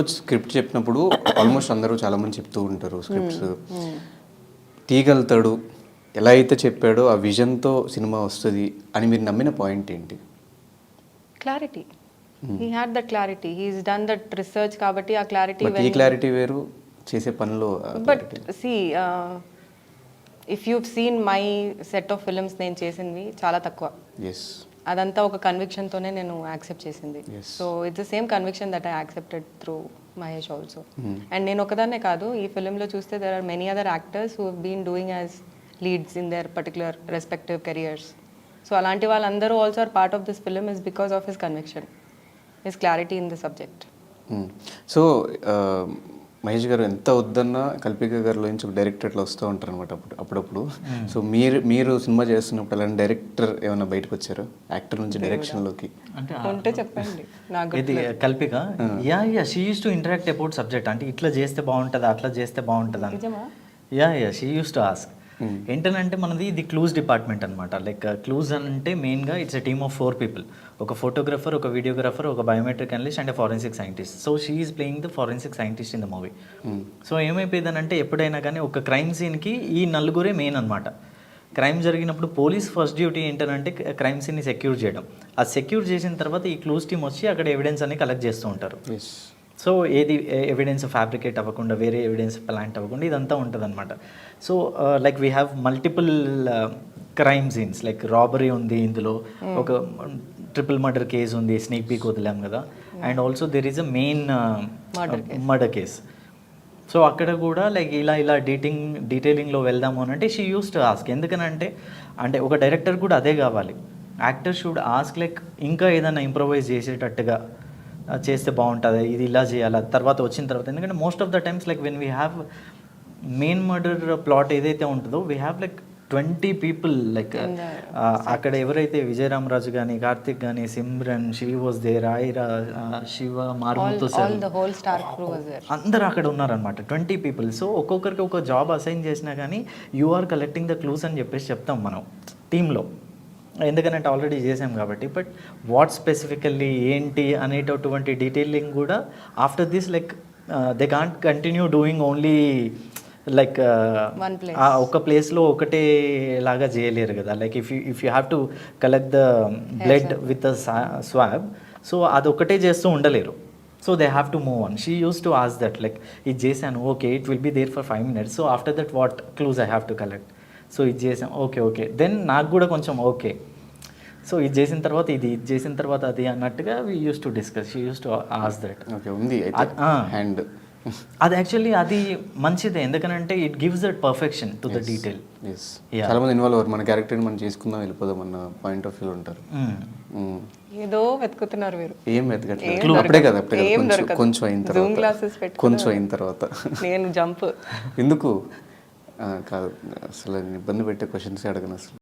వచ్చి స్క్రిప్ట్ చెప్పినప్పుడు ఆల్మోస్ట్ అందరూ చాలామంది చెప్తూ ఉంటారు స్క్రిప్ట్స్ తీయగలుగుతాడు, ఎలా అయితే చెప్పాడో ఆ విజన్తో సినిమా వస్తుంది అని మీరు నమ్మిన పాయింట్ ఏంటి? Clarity. He had that clarity, he's done that research కాబట్టి ఆ క్లారిటీ. ఈ క్లారిటీ వేరు, చేసే పనిలో. But see if you seen my set of films నేను చేసింది చాలా తక్కువ. ఎస్, అదంతా ఒక కన్విక్షన్తోనే నేను యాక్సెప్ట్ చేసింది. So it's the same conviction that I accepted through Mahesh also. And నేను ఒకదాన్నే కాదు, ఈ ఫిలింలో చూస్తే there are many other actors who been doing as leads in their particular respective careers. So అలాంటి వాళ్ళందరూ also are part of this film is because of his conviction, his clarity in the subject. So Mahesh గారు ఎంత వద్దన్నా కల్పిక గారిలో నుంచి ఒక director అట్లా వస్తూ ఉంటారు అనమాట అప్పుడప్పుడు. సో మీరు సినిమా చేస్తున్నప్పుడు అలాంటి డైరెక్టర్ ఏమైనా బయటకు వచ్చారు యాక్టర్ నుంచి డైరెక్షన్లోకి? అంటే చెప్పండి నాకు. ఇది Kalpika she use to interact about subject, అంటే ఇట్లా చేస్తే బాగుంటుంది, అట్లా చేస్తే బాగుంటుంది అని. She use to ask. ఏంటంటే మనది ఇది క్లూజ్ డిపార్ట్మెంట్ అనమాట. లైక్ క్లూజ్ అంటే మెయిన్గా it's a team of 4 people, ఒక ఫోటోగ్రఫర్, ఒక వీడియోగ్రఫర్, ఒక biometric analyst and forensic scientist. So she is playing the forensic scientist in the movie. So ఏమైపోయిందనంటే ఎప్పుడైనా కానీ ఒక క్రైమ్ సీన్కి ఈ నలుగురే మెయిన్ అనమాట. క్రైమ్ జరిగినప్పుడు పోలీస్ ఫస్ట్ డ్యూటీ ఏంటంటే క్రైమ్ సీన్ని సెక్యూర్ చేయడం. ఆ సెక్యూర్ చేసిన తర్వాత ఈ క్లూజ్ టీమ్ వచ్చి అక్కడ ఎవిడెన్స్ అన్ని కలెక్ట్ చేస్తూ ఉంటారు. సో ఏది ఎవిడెన్స్ ఫ్యాబ్రికేట్ అవ్వకుండా, వేరే ఎవిడెన్స్ ప్లాంట్ అవ్వకుండా ఇదంతా ఉంటుంది అనమాట. So like we have multiple crime scenes, like robbery ఉంది ఇందులో, ఒక ట్రిపుల్ మర్డర్ కేసు ఉంది, స్నేక్ పీక్ వదిలాం కదా, and also there is a main murder case. So అక్కడ కూడా లైక్ ఇలా డీటెయిలింగ్లో వెళ్దాము అని అంటే షీ యూస్ టు ఆస్క్. ఎందుకనంటే అంటే ఒక డైరెక్టర్ కూడా అదే కావాలి, యాక్టర్ షుడ్ ఆస్క్ లైక్ ఇంకా ఏదైనా ఇంప్రొవైజ్ చేసేటట్టుగా చేస్తే బాగుంటుంది, ఇది ఇలా చేయాలి తర్వాత వచ్చిన తర్వాత. ఎందుకంటే most of the times like when we have main murder plot ఏదైతే ఉంటుందో we have like 20 people, like అక్కడ ఎవరైతే విజయరామరాజు కానీ, కార్తిక్ కానీ, Simran, she was there, Aira, Shiva, Marumurthy, అందరూ అక్కడ ఉన్నారనమాట, 20 people. సో ఒక్కొక్కరికి ఒక జాబ్ అసైన్ చేసినా కానీ you are collecting the clues అని చెప్పేసి చెప్తాం మనం టీంలో, ఎందుకంటే ఆల్రెడీ చేసాం కాబట్టి. బట్ వాట్ స్పెసిఫికల్లీ ఏంటి అనేటటువంటి డీటెయిలింగ్ కూడా after this like they can't continue doing only like ఒక ప్లేస్లో ఒకటే లాగా చేయలేరు కదా. Like if you have to collect the blood with the swab, so అదొకటే చేస్తూ ఉండలేరు. So they have to move on. She use to ask that like ఇది చేశాను, okay it will be there for 5 minutes, so after that what clues I have to collect. So ఇది చేసాం, okay then నాకు కూడా కొంచెం okay, so ఇది చేసిన తర్వాత ఇది చేసిన తర్వాత అది అన్నట్టుగా we use to discuss. She use to ask that. Okay ఉంది అండ్ అది యాక్చువల్లీ అది మంచిదే, ఎందుకనంటే it gives that perfection to the detail. చాలా మంది ఇన్వాల్వ్ అవ్వరు, మన క్యారెక్టర్ని మనం చేసుకుందాం వెళ్ళిపోదాం అన్న పాయింట్ ఆఫ్ వ్యూ ఉంటారు. ఏదో వెతుకుతున్నారు మీరు. ఏం వెతకట్లేదు, అప్పుడే కదా కొంచెం అయిన తర్వాత నేను జంప్ ఎందుకు కాదు అసలు ఇబ్బంది పెట్టే క్వశ్చన్స్ అడగను అసలు.